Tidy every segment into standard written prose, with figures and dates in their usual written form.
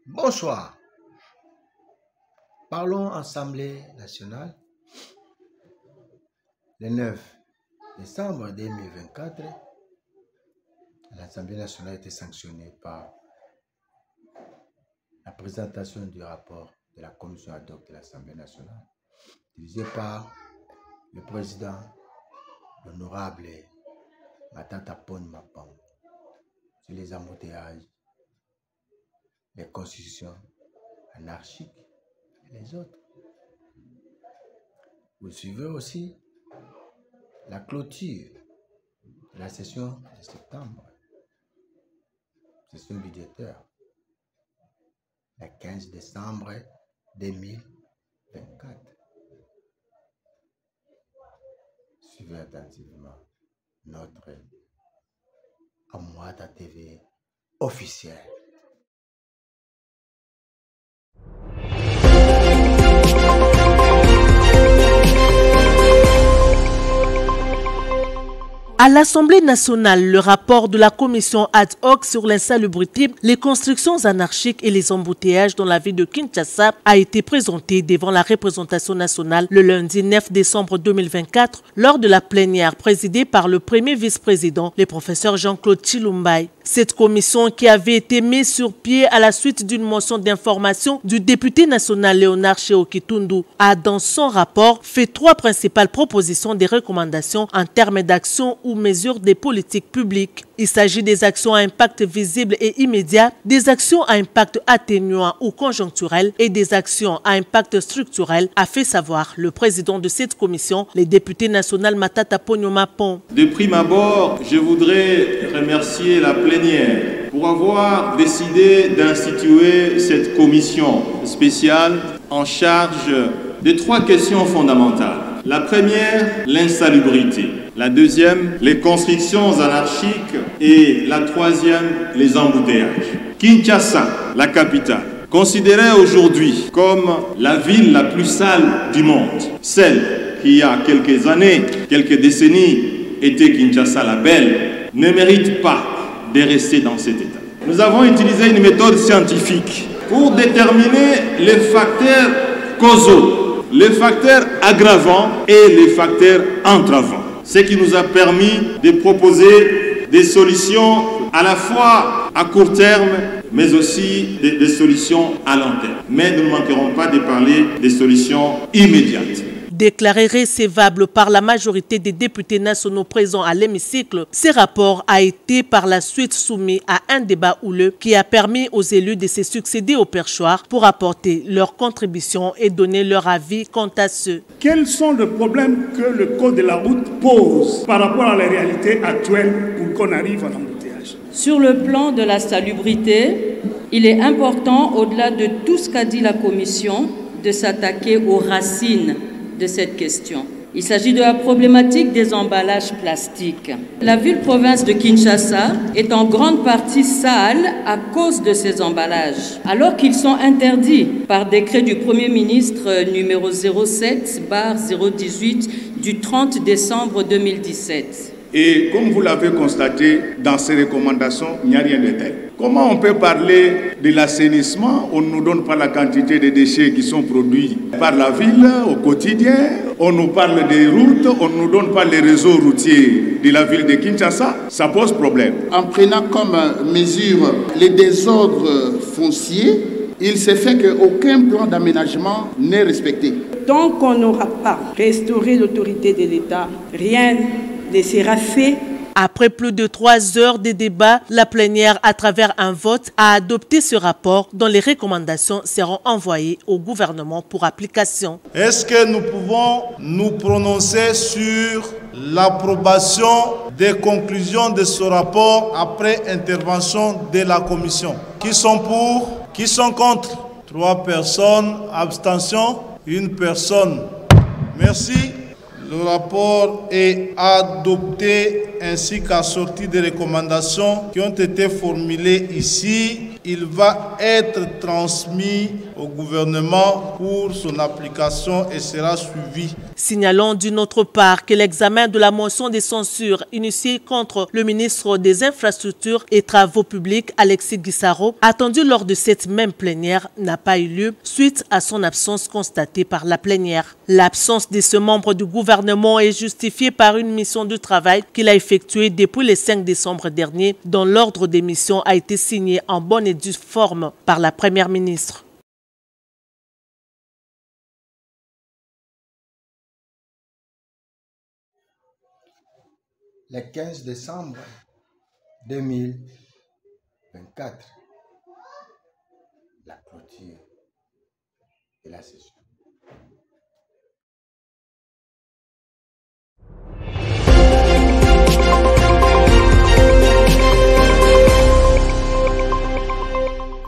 Bonsoir. Parlons Assemblée nationale. Le 9 décembre 2024, l'Assemblée nationale a été sanctionnée par la présentation du rapport de la commission ad hoc de l'Assemblée nationale, dirigée par le président, l'honorable Matata Ponyo Mapam, sur les embouteillages, les constitutions anarchiques et les autres. Vous suivez aussi la clôture de la session de septembre, session budgétaire, le 15 décembre 2024. Suivez attentivement notre Amwata TV officiel. À l'Assemblée nationale, le rapport de la commission ad hoc sur l'insalubrité, les constructions anarchiques et les embouteillages dans la ville de Kinshasa a été présenté devant la représentation nationale le lundi 9 décembre 2024 lors de la plénière présidée par le premier vice-président, le professeur Jean-Claude Chilumbay. Cette commission, qui avait été mise sur pied à la suite d'une motion d'information du député national Léonard Chéo Kitundu, a dans son rapport fait 3 principales propositions de recommandations en termes d'action ou mesures des politiques publiques. Il s'agit des actions à impact visible et immédiat, des actions à impact atténuant ou conjoncturel et des actions à impact structurel, a fait savoir le président de cette commission, le député national Matata Ponyo Mapam. De prime abord, je voudrais remercier la plénière pour avoir décidé d'instituer cette commission spéciale en charge de 3 questions fondamentales. La première, l'insalubrité. La deuxième, les constructions anarchiques. Et la troisième, les embouteillages. Kinshasa, la capitale, considérée aujourd'hui comme la ville la plus sale du monde, celle qui il y a quelques années, quelques décennies, était Kinshasa la belle, ne mérite pas de rester dans cet état. Nous avons utilisé une méthode scientifique pour déterminer les facteurs causaux, les facteurs aggravants et les facteurs entravants. Ce qui nous a permis de proposer des solutions à la fois à court terme, mais aussi des solutions à long terme. Mais nous ne manquerons pas de parler des solutions immédiates. Déclaré recevable par la majorité des députés nationaux présents à l'hémicycle, ce rapport a été par la suite soumis à un débat houleux qui a permis aux élus de se succéder au perchoir pour apporter leur contribution et donner leur avis quant à ce. Quels sont les problèmes que le code de la route pose par rapport à la réalité actuelle pour qu'on arrive à l'embouteillage? Sur le plan de la salubrité, il est important, au-delà de tout ce qu'a dit la Commission, de s'attaquer aux racines de cette question. Il s'agit de la problématique des emballages plastiques. La ville-province de Kinshasa est en grande partie sale à cause de ces emballages, alors qu'ils sont interdits par décret du Premier ministre numéro 07/018 du 30 décembre 2017. Et comme vous l'avez constaté, dans ces recommandations, il n'y a rien de tel. Comment on peut parler de l'assainissement? On ne nous donne pas la quantité de déchets qui sont produits par la ville au quotidien. On nous parle des routes, on ne nous donne pas les réseaux routiers de la ville de Kinshasa. Ça pose problème. En prenant comme mesure les désordres fonciers, il s'est fait qu'aucun plan d'aménagement n'est respecté. Tant qu'on n'aura pas restauré l'autorité de l'État, rien ne sera fait. Après plus de 3 heures de débat, la plénière, à travers un vote, a adopté ce rapport dont les recommandations seront envoyées au gouvernement pour application. Est-ce que nous pouvons nous prononcer sur l'approbation des conclusions de ce rapport après intervention de la Commission? Qui sont pour? Qui sont contre? 3 personnes. Abstention? 1 personne. Merci. Le rapport est adopté ainsi qu'assorti des recommandations qui ont été formulées ici. Il va être transmis au gouvernement pour son application et sera suivi. Signalons d'une autre part que l'examen de la motion de censure initiée contre le ministre des Infrastructures et Travaux publics, Alexis Guissaro, attendu lors de cette même plénière, n'a pas eu lieu suite à son absence constatée par la plénière. L'absence de ce membre du gouvernement est justifiée par une mission de travail qu'il a effectuée depuis le 5 décembre dernier, dont l'ordre des missions a été signé en bonne et due forme par la Première ministre. Le 15 décembre 2024, la clôture de la session.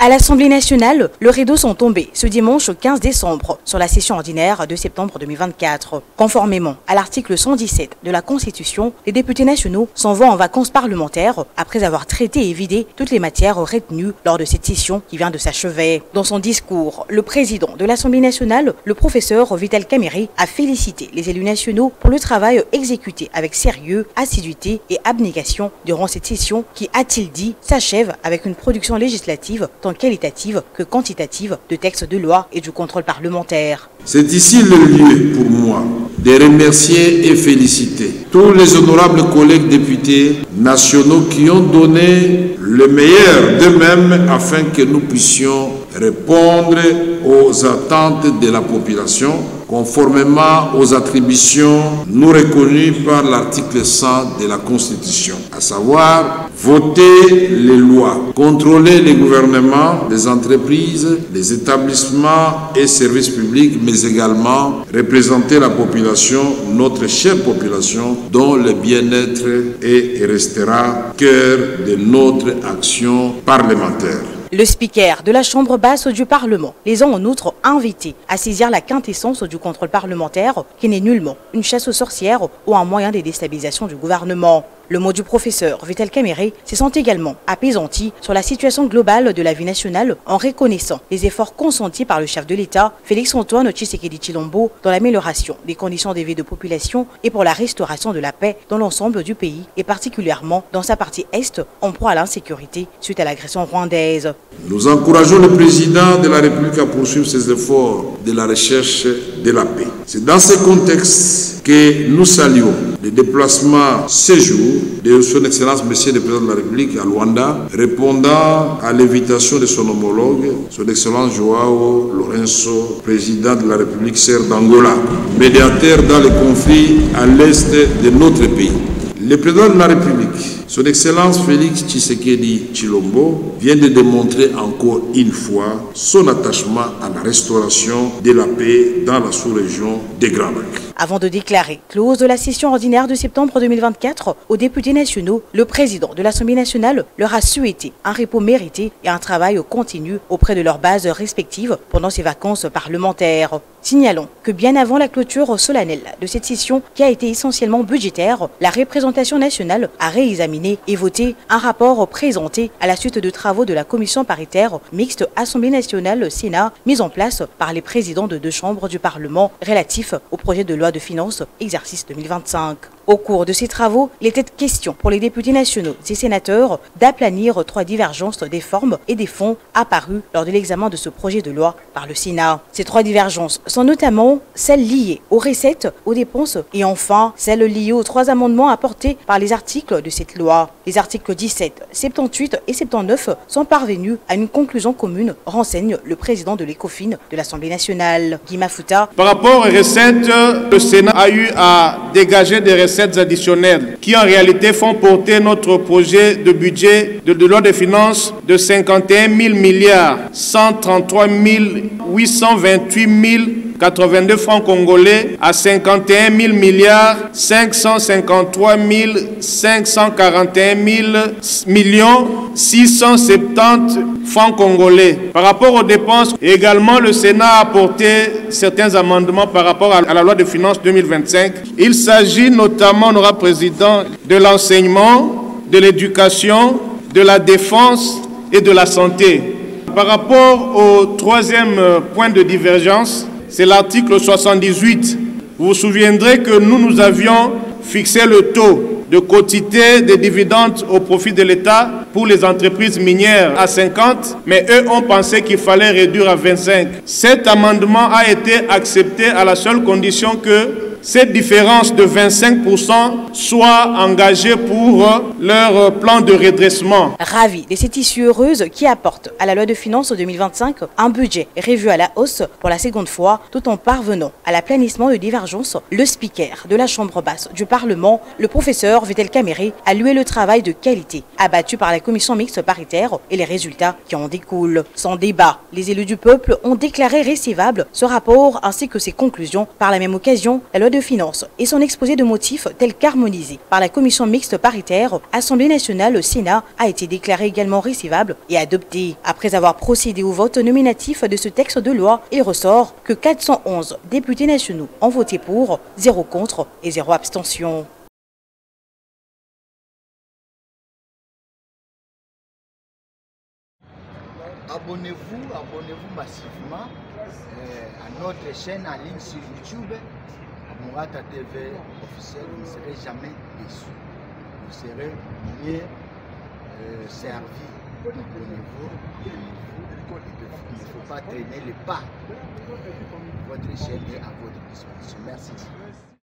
À l'Assemblée nationale, le rideau sont tombés ce dimanche 15 décembre sur la session ordinaire de septembre 2024. Conformément à l'article 117 de la Constitution, les députés nationaux s'en vont en vacances parlementaires après avoir traité et vidé toutes les matières retenues lors de cette session qui vient de s'achever. Dans son discours, le président de l'Assemblée nationale, le professeur Vital Kamerhe, a félicité les élus nationaux pour le travail exécuté avec sérieux, assiduité et abnégation durant cette session qui, a-t-il dit, s'achève avec une production législative tant qualitative que quantitative de textes de loi et du contrôle parlementaire. C'est ici le lieu pour moi de remercier et féliciter tous les honorables collègues députés nationaux qui ont donné le meilleur d'eux-mêmes afin que nous puissions répondre aux attentes de la population conformément aux attributions nous reconnues par l'article 100 de la Constitution, à savoir voter les lois, contrôler les gouvernements, les entreprises, les établissements et services publics, mais également représenter la population, notre chère population, dont le bien-être est et restera cœur de notre action parlementaire. Le speaker de la Chambre basse du Parlement les a en outre invités à saisir la quintessence du contrôle parlementaire qui n'est nullement une chasse aux sorcières ou un moyen de déstabilisation du gouvernement. Le mot du professeur Vital Kamerhe se sent également apaisanti sur la situation globale de la vie nationale en reconnaissant les efforts consentis par le chef de l'État, Félix-Antoine Tshisekedi Tshilombo, dans l'amélioration des conditions de vie de population et pour la restauration de la paix dans l'ensemble du pays et particulièrement dans sa partie est en proie à l'insécurité suite à l'agression rwandaise. Nous encourageons le président de la République à poursuivre ses efforts de la recherche de la paix. C'est dans ce contexte que nous saluons le déplacement ce jour de son Excellence Monsieur le Président de la République à Luanda, répondant à l'invitation de son homologue, son Excellence Joao Lourenço, président de la République serbe d'Angola, médiateur dans les conflits à l'est de notre pays. Le président de la République, son Excellence Félix Tshisekedi Tshilombo, vient de démontrer encore une fois son attachement à la restauration de la paix dans la sous-région des Grands Lacs. Avant de déclarer close de la session ordinaire de septembre 2024 aux députés nationaux, le président de l'Assemblée nationale leur a souhaité un repos mérité et un travail continu auprès de leurs bases respectives pendant ces vacances parlementaires. Signalons que bien avant la clôture solennelle de cette session qui a été essentiellement budgétaire, la représentation nationale a réexaminé et voté un rapport présenté à la suite de travaux de la commission paritaire mixte Assemblée nationale-Sénat mise en place par les présidents de deux chambres du Parlement relatif au projet de loi de finances exercice 2025. Au cours de ces travaux, il était question pour les députés nationaux et sénateurs d'aplanir trois divergences des formes et des fonds apparues lors de l'examen de ce projet de loi par le Sénat. Ces trois divergences sont notamment celles liées aux recettes, aux dépenses et enfin celles liées aux trois amendements apportés par les articles de cette loi. Les articles 17, 78 et 79 sont parvenus à une conclusion commune, renseigne le président de l'ECOFIN de l'Assemblée nationale, Guy Mafuta. Par rapport aux recettes, le Sénat a eu à dégager des recettes additionnelles qui en réalité font porter notre projet de budget de loi de finances de 51 000 milliards 133 828 082 francs congolais à 51 000 milliards 553 541 millions 670 francs congolais. Par rapport aux dépenses, également le Sénat a apporté certains amendements par rapport à la loi de finances 2025. Il s'agit notamment, honorable président, de l'enseignement, de l'éducation, de la défense et de la santé. Par rapport au troisième point de divergence, c'est l'article 78. Vous vous souviendrez que nous avions fixé le taux de quotité des dividendes au profit de l'État pour les entreprises minières à 50, mais eux ont pensé qu'il fallait réduire à 25. Cet amendement a été accepté à la seule condition que cette différence de 25% soit engagée pour leur plan de redressement. Ravi de cette issue heureuse qui apporte à la loi de finances 2025 un budget revu à la hausse pour la seconde fois, tout en parvenant à l'aplanissement de divergences, le speaker de la Chambre basse du Parlement, le professeur Vitel Kamere, a loué le travail de qualité abattu par la commission mixte paritaire et les résultats qui en découlent. Sans débat, les élus du peuple ont déclaré recevable ce rapport ainsi que ses conclusions. Par la même occasion, la loi de finances et son exposé de motifs tel qu'harmonisé par la commission mixte paritaire, Assemblée nationale, le Sénat, a été déclaré également recevable et adopté. Après avoir procédé au vote nominatif de ce texte de loi, il ressort que 411 députés nationaux ont voté pour, 0 contre et 0 abstention. Abonnez-vous massivement à notre chaîne en ligne sur YouTube, Mourata TV officiel. Vous ne serez jamais déçus. Vous serez mieux servi. Abonnez-vous. Il ne faut pas traîner les pas. Votre chaîne est à votre disposition. Merci.